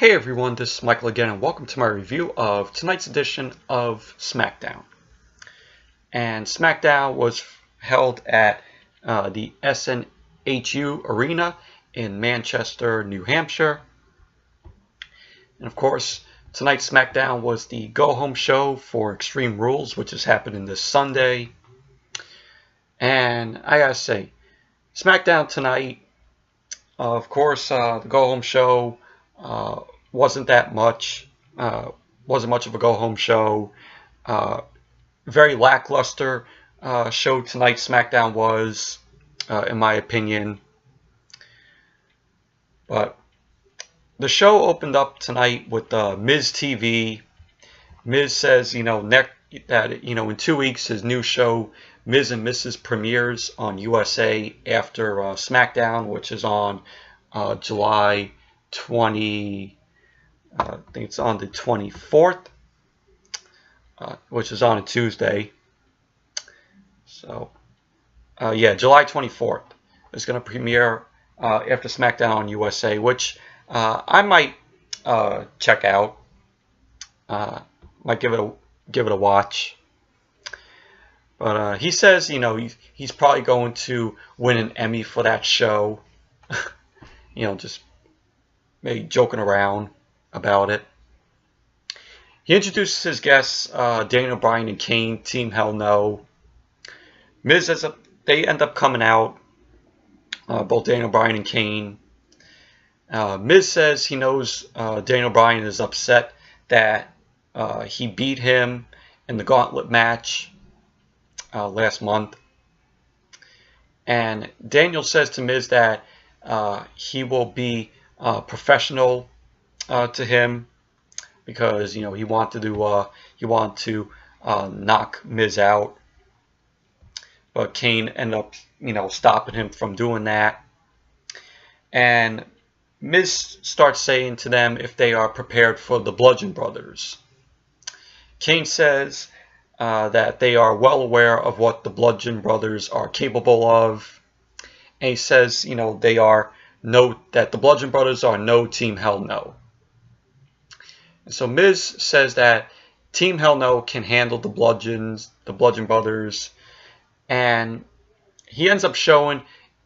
Hey everyone, this is Michael again, and welcome to my review of tonight's edition of Smackdown. And Smackdown was held at the SNHU Arena in Manchester, New Hampshire. And of course, tonight's Smackdown was the go-home show for Extreme Rules, which is happening this Sunday. And I gotta say, Smackdown tonight, of course, the go-home show wasn't that much. Wasn't much of a go-home show. Very lackluster show tonight. SmackDown was, in my opinion. But the show opened up tonight with Miz TV. Miz says, that in 2 weeks his new show, Miz and Mrs. premieres on USA after SmackDown, which is on July 20. I think it's on the 24th, which is on a Tuesday. So, yeah, July 24th is going to premiere after SmackDown on USA, which I might check out. Might give it a watch. But he says, he's probably going to win an Emmy for that show. Just maybe joking around about it. He introduces his guests, Bryan and Kane, Team Hell No. Miz, they end up coming out, both Bryan and Kane. Miz says he knows Bryan is upset that he beat him in the gauntlet match last month. And Daniel says to Miz that he will be professional to him because he wanted to knock Miz out, but Kane ended up stopping him from doing that. And Miz starts saying to them if they are prepared for the Bludgeon brothers. Kane says that they are well aware of what the Bludgeon brothers are capable of, and he says that the Bludgeon brothers are no Team Hell No. And so Miz says that Team Hell No can handle the Bludgeon brothers, and he ends up showing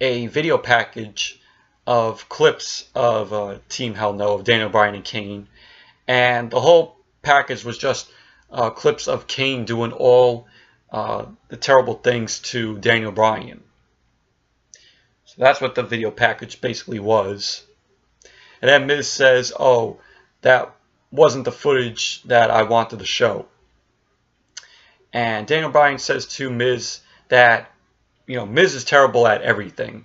a video package of clips of Team Hell No, of Bryan and Kane, and the whole package was just clips of Kane doing all the terrible things to Bryan. So that's what the video package basically was. And then Miz says, "Oh, that wasn't the footage that I wanted to show." And Bryan says to Miz that Miz is terrible at everything.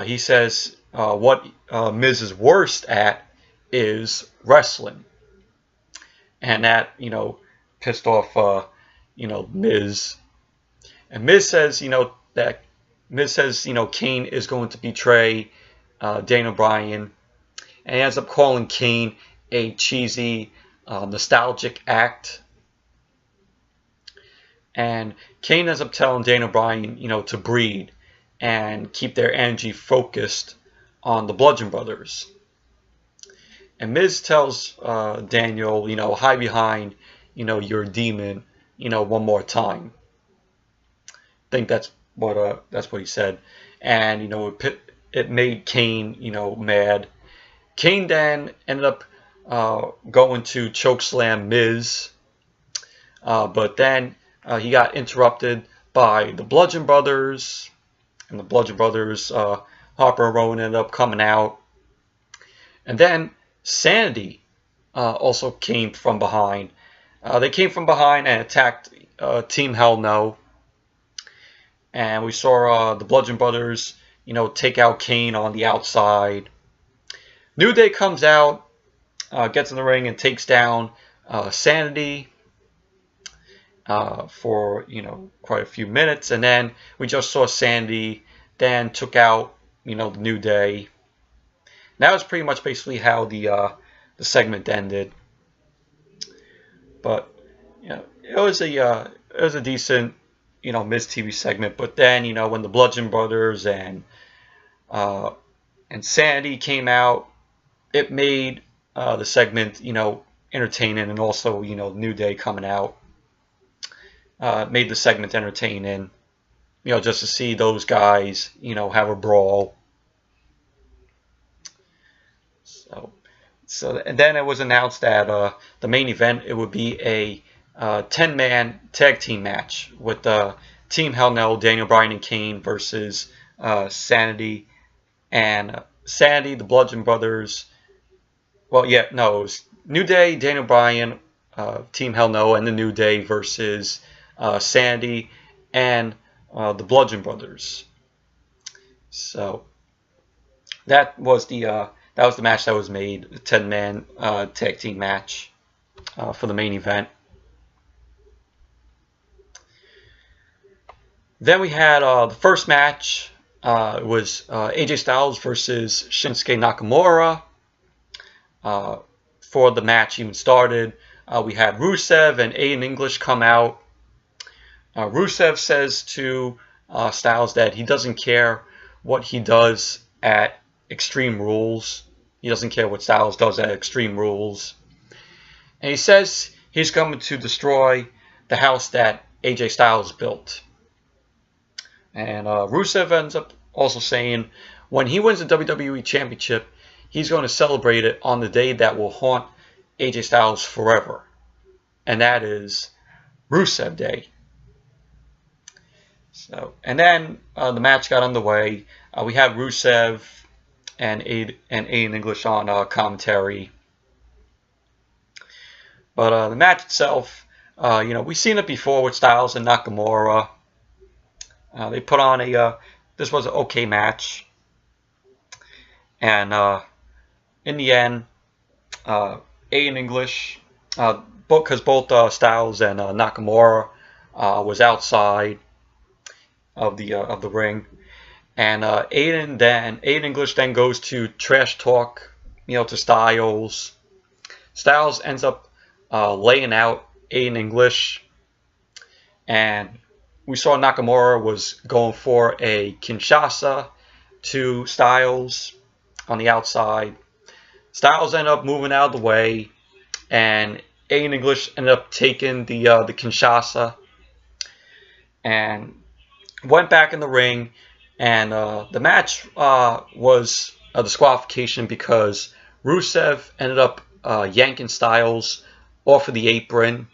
He says what Miz is worst at is wrestling, and that pissed off Miz. And Miz says Kane is going to betray Bryan, and he ends up calling Kane a cheesy, nostalgic act. And Kane ends up telling Bryan, to breed and keep their energy focused on the Bludgeon brothers. And Miz tells Daniel, hide behind, your demon, one more time. I think that's what he said. And it made Kane, mad. Kane then ended up going to chokeslam Miz, but then he got interrupted by the Bludgeon brothers, and the Bludgeon brothers, Harper and Rowan, ended up coming out, and then Sanity also came from behind. They came from behind and attacked Team Hell No, and we saw the Bludgeon brothers, take out Kane on the outside. New Day comes out, gets in the ring and takes down Sanity for quite a few minutes, and then we just saw Sanity then took out the New Day. That was pretty much basically how the segment ended. But it was a decent Miz TV segment. But then when the Bludgeon brothers and Sanity came out, it made the segment, entertaining, and also, New Day coming out made the segment entertaining, just to see those guys, have a brawl. So and then it was announced that the main event, it would be a 10-man tag team match with Team Hell No, Daniel Bryan and Kane versus Sanity, the Bludgeon Brothers. Well, yeah, no, it was New Day, Daniel Bryan, Team Hell No, and the New Day versus Sanity and the Bludgeon Brothers. So that was the match that was made, the 10-man tag team match for the main event. Then we had the first match. It was AJ Styles versus Shinsuke Nakamura. Before the match even started, we had Rusev and Aiden English come out. Rusev says to Styles that he doesn't care what he does at Extreme Rules. He doesn't care what Styles does at Extreme Rules. And he says he's coming to destroy the house that AJ Styles built. And Rusev ends up also saying when he wins the WWE Championship, he's going to celebrate it on the day that will haunt AJ Styles forever. And that is Rusev Day. So, and then the match got underway. We had Rusev and Aiden English on commentary. But the match itself, we've seen it before with Styles and Nakamura. They put on this was an okay match. And in the end, Aiden English, because both Styles and Nakamura was outside of the ring. And Aiden English then goes to trash talk, to Styles. Styles ends up laying out Aiden English, and we saw Nakamura was going for a Kinshasa to Styles on the outside. Styles ended up moving out of the way, and Aiden English ended up taking the Kinshasa and went back in the ring. And the match was a disqualification because Rusev ended up yanking Styles off of the apron.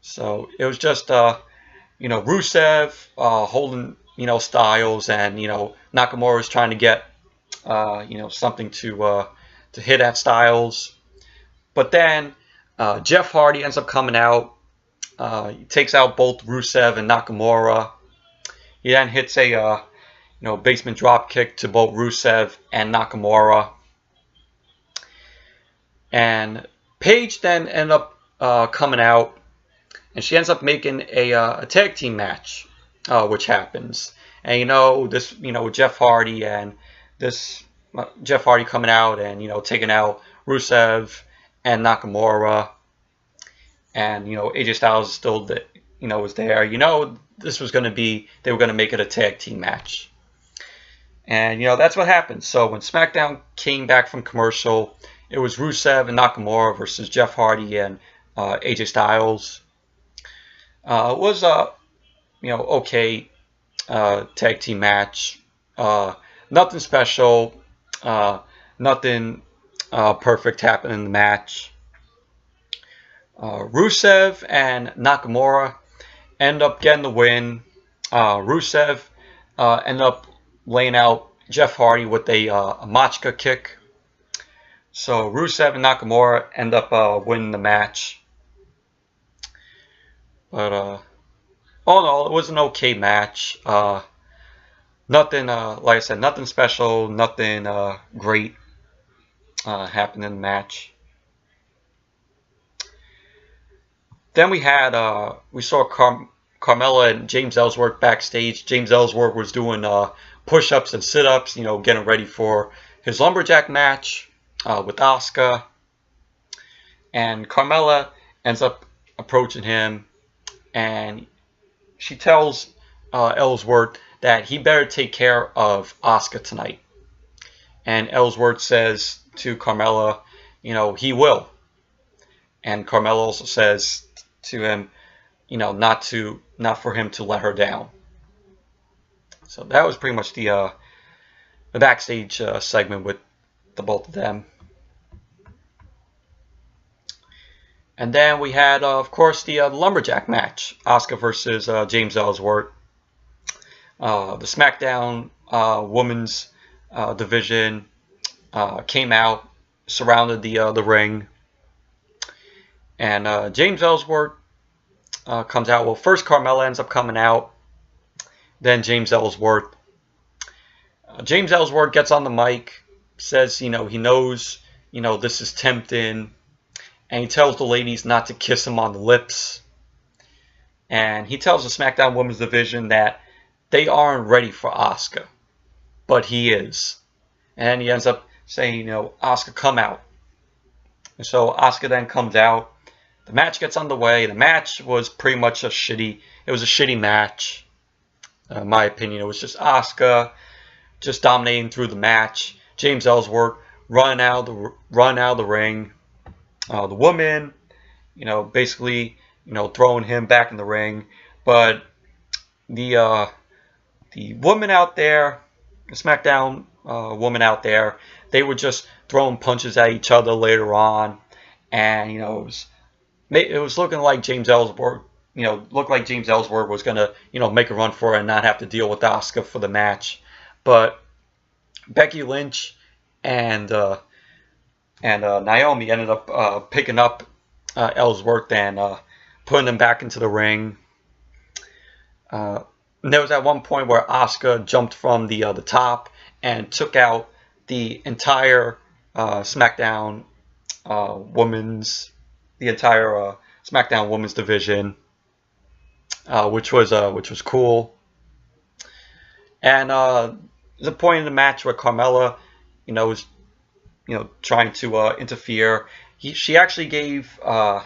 So it was just, Rusev holding, Styles, and, Nakamura was trying to get, something to hit at Styles. But then Jeff Hardy ends up coming out. He takes out both Rusev and Nakamura. He then hits a basement drop kick to both Rusev and Nakamura. And Paige then ended up coming out, and she ends up making a tag team match, which happens. And this, with Jeff Hardy, and this Jeff Hardy coming out and taking out Rusev and Nakamura, and AJ Styles is still was there. This was going to be, they were going to make it a tag team match. And, that's what happened. So when SmackDown came back from commercial, it was Rusev and Nakamura versus Jeff Hardy and AJ Styles. It was a, okay tag team match. Nothing special. Nothing perfect happened in the match. Rusev and Nakamura end up getting the win. Rusev ended up laying out Jeff Hardy with a Machka kick. So Rusev and Nakamura end up winning the match. But all in all, it was an okay match. Nothing, like I said, nothing special, nothing great happened in the match. Then we saw Carmella and James Ellsworth backstage. James Ellsworth was doing push-ups and sit-ups, getting ready for his Lumberjack match with Asuka. And Carmella ends up approaching him, and she tells Ellsworth that he better take care of Asuka tonight. And Ellsworth says to Carmella he will. And Carmella also says to him, not for him to let her down. So that was pretty much the backstage segment with the both of them. And then we had, of course, the Lumberjack match, Asuka versus James Ellsworth. The SmackDown Women's division came out, surrounded the ring, and James Ellsworth comes out. Well, first Carmella ends up coming out, then James Ellsworth. James Ellsworth gets on the mic, says, he knows, this is tempting, and he tells the ladies not to kiss him on the lips. And he tells the SmackDown Women's division that they aren't ready for Asuka, but he is. And he ends up saying, Asuka, come out. And so Asuka then comes out. The match gets underway. The match was pretty much a shitty match. In my opinion, it was just Asuka just dominating through the match. James Ellsworth running out of the ring. The woman, basically, throwing him back in the ring. But the woman out there, the SmackDown woman out there, they were just throwing punches at each other later on, and it was looking like James Ellsworth, was gonna make a run for it and not have to deal with Asuka for the match, but Becky Lynch and Naomi ended up picking up Ellsworth and putting him back into the ring. And there was at one point where Asuka jumped from the top and took out the entire SmackDown Women's division, which was cool. And there's a point in the match where Carmella, was trying to interfere. She actually gave it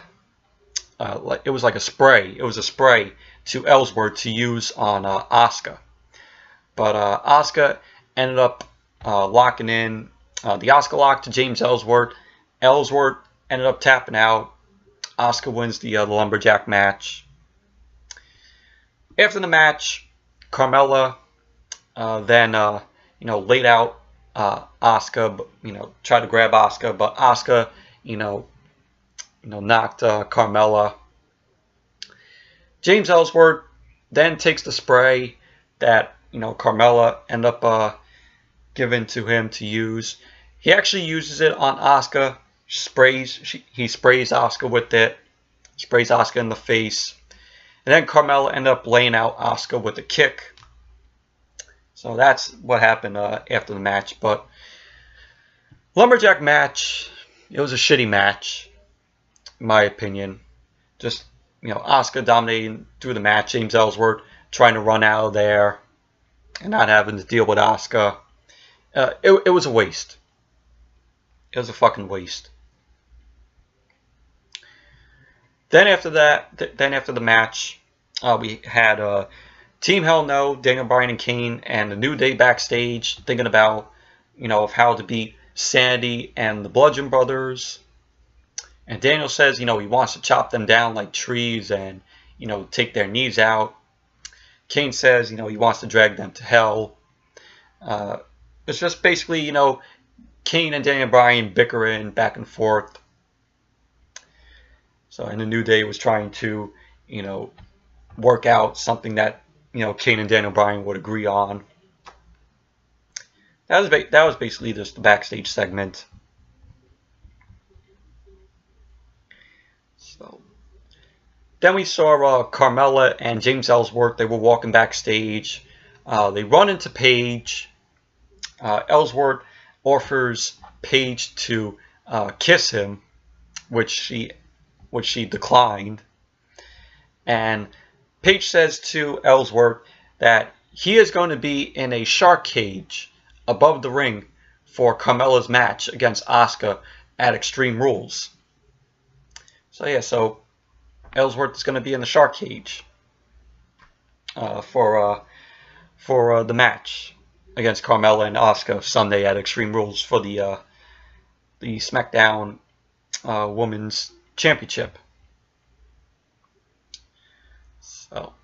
was like a spray. It was a spray to Ellsworth to use on Asuka, but Asuka ended up locking in the Asuka lock to James Ellsworth. Ellsworth ended up tapping out. Asuka wins the Lumberjack match. After the match, Carmella then laid out Asuka, but, tried to grab Asuka, but Asuka knocked Carmella. James Ellsworth then takes the spray that Carmella ended up giving to him to use. He actually uses it on Asuka. He sprays Asuka with it. Sprays Asuka in the face. And then Carmella ended up laying out Asuka with a kick. So that's what happened after the match. But Lumberjack match, it was a shitty match, in my opinion. Just, Asuka dominating through the match. James Ellsworth trying to run out of there and not having to deal with Asuka. It was a waste. It was a fucking waste. Then after the match, we had Team Hell No, Daniel Bryan and Kane, and the New Day backstage thinking about, of how to beat Sanity and the Bludgeon brothers. And Daniel says, he wants to chop them down like trees and, take their knees out. Kane says, he wants to drag them to hell. It's just basically, Kane and Daniel Bryan bickering back and forth. So, and the New Day was trying to, work out something that, Kane and Daniel Bryan would agree on. That was basically just the backstage segment. So, then we saw Carmella and James Ellsworth. They were walking backstage. They run into Paige. Ellsworth offers Paige to kiss him, which she declined. And Paige says to Ellsworth that he is going to be in a shark cage above the ring for Carmella's match against Asuka at Extreme Rules. So yeah, so Ellsworth is going to be in the shark cage for the match against Carmella and Asuka Sunday at Extreme Rules for the SmackDown Women's Championship. So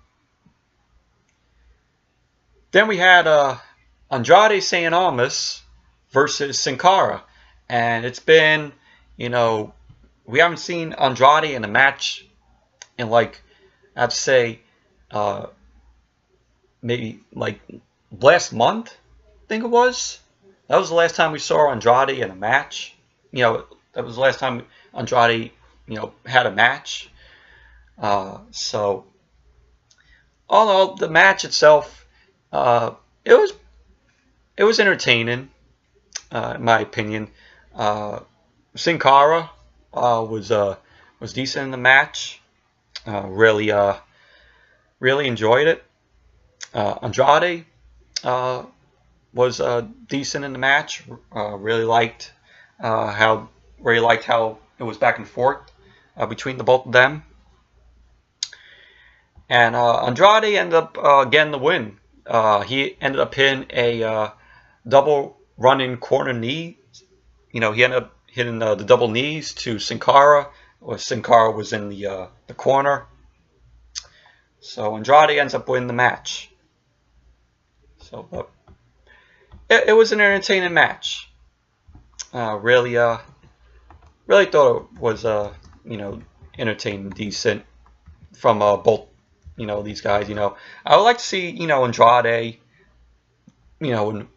then we had Andrade Cien Almas versus Sin Cara, and it's been, we haven't seen Andrade in a match in like, I'd say, maybe like last month, I think it was. That was the last time we saw Andrade in a match. That was the last time Andrade, had a match. So, all in all, the match itself, it was entertaining, in my opinion. Sin Cara was decent in the match. Really enjoyed it. Andrade was decent in the match. Really liked how it was back and forth between the both of them. And Andrade ended up getting the win. He ended up hitting a double running corner knee. He ended up hitting the double knees to Sin Cara. Sin Cara was in the corner. So Andrade ends up winning the match. So it was an entertaining match. Really thought it was entertaining, decent from both these guys. I would like to see Andrade in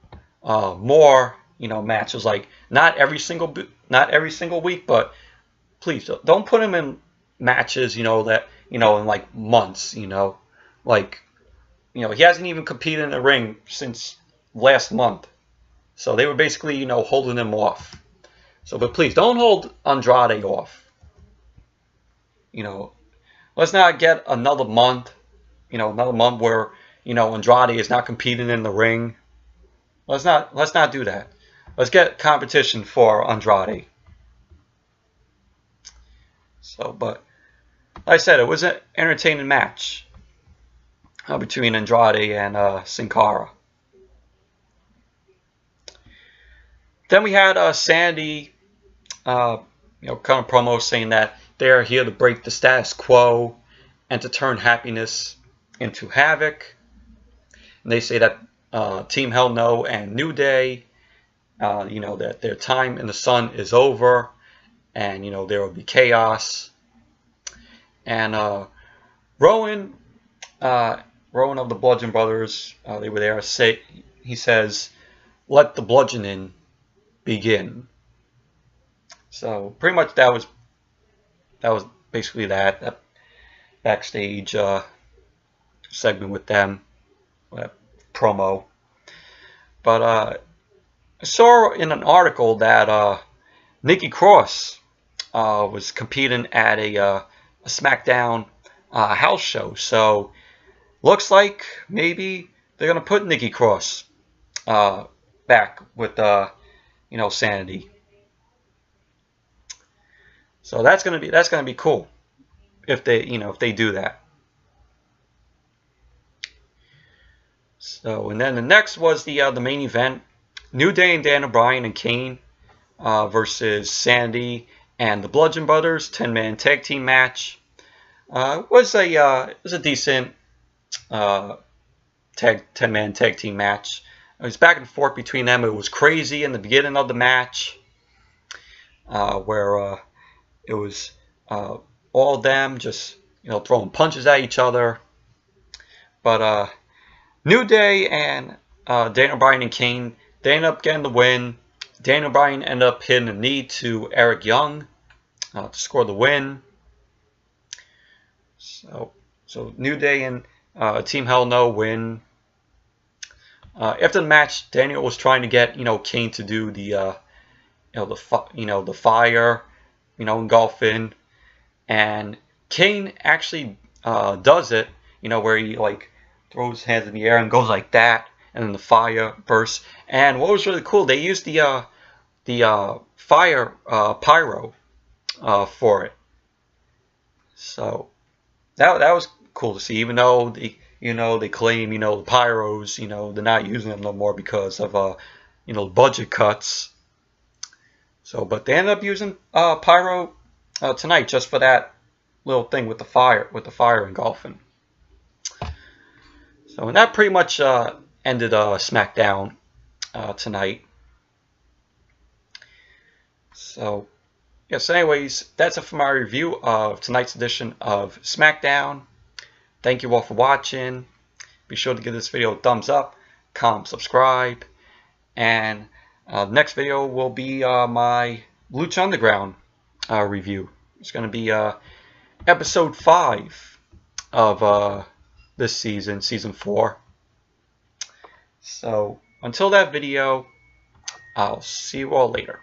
more matches, like not every single week, but please don't put him in matches that in like months. Like he hasn't even competed in the ring since last month, so they were basically holding him off. So, but please don't hold Andrade off. Let's not get another month, where Andrade is not competing in the ring. Let's not do that. Let's get competition for Andrade. So, but like I said, it was an entertaining match between Andrade and Sin Cara. Then we had Sanity, kind of promo saying that they're here to break the status quo and to turn happiness into havoc. And they say that Team Hell No and New Day, that their time in the sun is over, and there will be chaos. And Rowan of the Bludgeon Brothers, they were there. He says, "Let the bludgeoning begin." So pretty much that was basically that backstage segment with them, promo. But I saw in an article that Nikki Cross was competing at a Smackdown house show. So looks like maybe they're gonna put Nikki Cross back with Sanity. So that's gonna be cool if they do that. So, and then the next was the main event: New Day and Bryan and Kane versus Sanity and the Bludgeon Brothers, 10-man tag team match. It was a decent 10-man tag team match. It was back and forth between them. It was crazy in the beginning of the match, where it was all of them just throwing punches at each other. But New Day and Daniel Bryan and Kane, they ended up getting the win. Daniel Bryan ended up hitting a knee to Eric Young to score the win. So New Day and Team Hell No win. After the match, Daniel was trying to get Kane to do the the fire engulfing, and Kane actually does it where he like throws his hands in the air and goes like that, and then the fire bursts. And what was really cool, they used the fire pyro for it. So that was cool to see, even though they claim the pyros they're not using them no more because of budget cuts. So, but they ended up using pyro tonight just for that little thing with the fire engulfing. So, and that pretty much ended SmackDown tonight. So, yes. Anyways, that's it for my review of tonight's edition of SmackDown. Thank you all for watching. Be sure to give this video a thumbs up, comment, subscribe, and the next video will be my Lucha Underground review. It's going to be episode 5 of this season, season 4. So until that video, I'll see you all later.